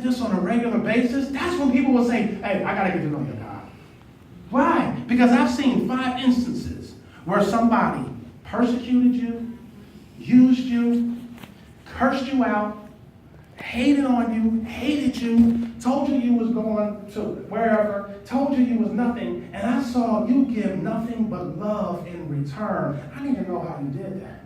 this on a regular basis, that's when people will say, hey, I got to get to know your God. Why? Because I've seen 5 instances where somebody persecuted you, used you, cursed you out, hated on you, hated you, told you was going to wherever, told you was nothing, and I saw you give nothing but love in return. I need to know how you did that.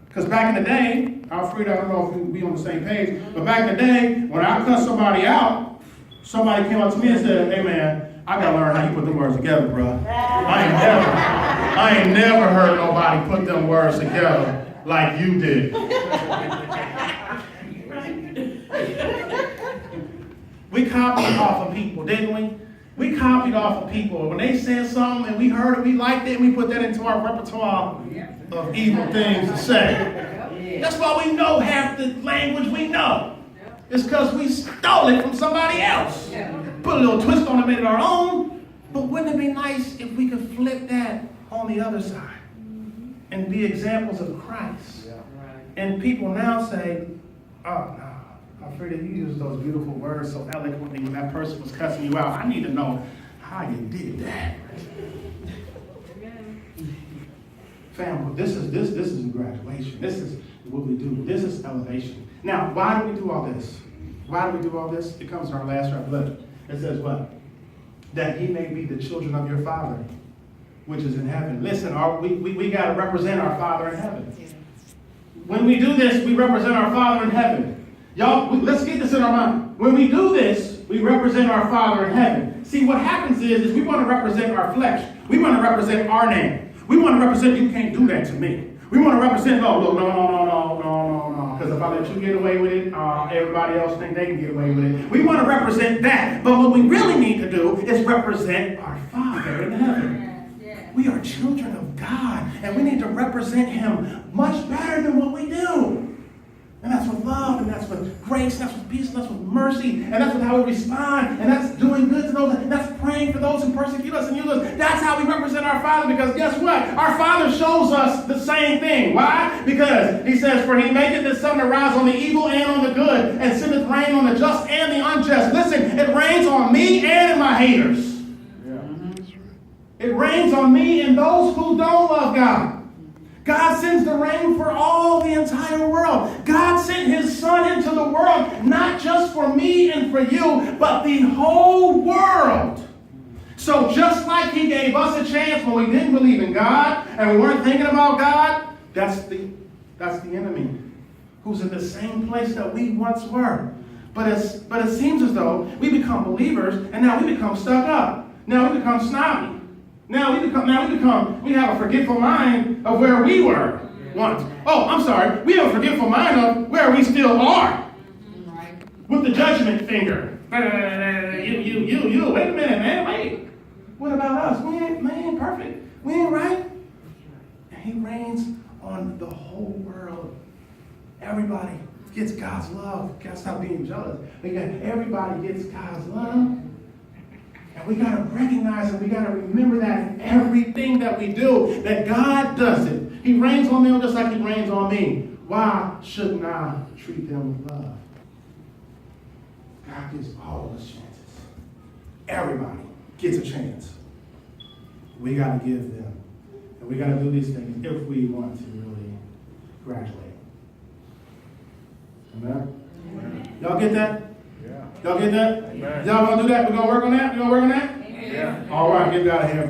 Because back in the day, Alfreda, I don't know if we on the same page, but back in the day, when I cut somebody out, somebody came up to me and said, hey man, I gotta learn how you put them words together, bro. I ain't never heard nobody put them words together like you did. We copied off of people, didn't we? We copied off of people. When they said something and we heard it, we liked it, and we put that into our repertoire of evil things to say. That's why we know half the language we know. It's because we stole it from somebody else. Put a little twist on it, made it our own. But wouldn't it be nice if we could flip that on the other side and be examples of Christ? And people now say, oh, no. Alfreda, you used those beautiful words so eloquently when that person was cussing you out. I need to know how you did that. Family, this is graduation. This is what we do. This is elevation. Now, why do we do all this? Why do we do all this? It comes to our last revelation. It says what? That ye may be the children of your Father, which is in heaven. Listen, we got to represent our Father in heaven. When we do this, we represent our Father in heaven. Y'all, let's get this in our mind. When we do this, we represent our Father in heaven. See, what happens is we want to represent our flesh. We want to represent our name. We want to represent, you can't do that to me. We want to represent, no, because if I let you get away with it, everybody else think they can get away with it. We want to represent that. But what we really need to do is represent our Father in heaven. We are children of God, and we need to represent Him much better than what we do. And that's with love, and that's with grace, and that's with peace, and that's with mercy, and that's with how we respond, and that's doing good to those, and that's praying for those who persecute us and use us. That's how we represent our Father, because guess what? Our Father shows us the same thing. Why? Because He says, for He maketh His sun to rise on the evil and on the good, and sendeth rain on the just and the unjust. Listen, it rains on me and my haters. It rains on me and those who don't love God. God sends the rain for all the entire world. God sent His Son into the world, not just for me and for you, but the whole world. So just like He gave us a chance when we didn't believe in God and we weren't thinking about God, that's the enemy who's in the same place that we once were. But it seems as though we become believers and now we become stuck up. Now we become snobby. Now we have a forgetful mind of where we were once. Oh, I'm sorry. We have a forgetful mind of where we still are. With the judgment finger. You. Wait a minute, man. Wait. What about us? We ain't perfect. We ain't right. And He reigns on the whole world. Everybody gets God's love. Gotta stop being jealous. Everybody gets God's love. And we got to recognize and we got to remember that in everything that we do, that God does it. He reigns on them just like He reigns on me. Why shouldn't I treat them with love? God gives all of us chances. Everybody gets a chance. We got to give them. And we got to do these things if we want to really graduate. Amen? Amen. Y'all get that? Y'all get that? Amen. Y'all gonna do that? We're gonna work on that? You gonna work on that? Yeah. All right, give God a hand.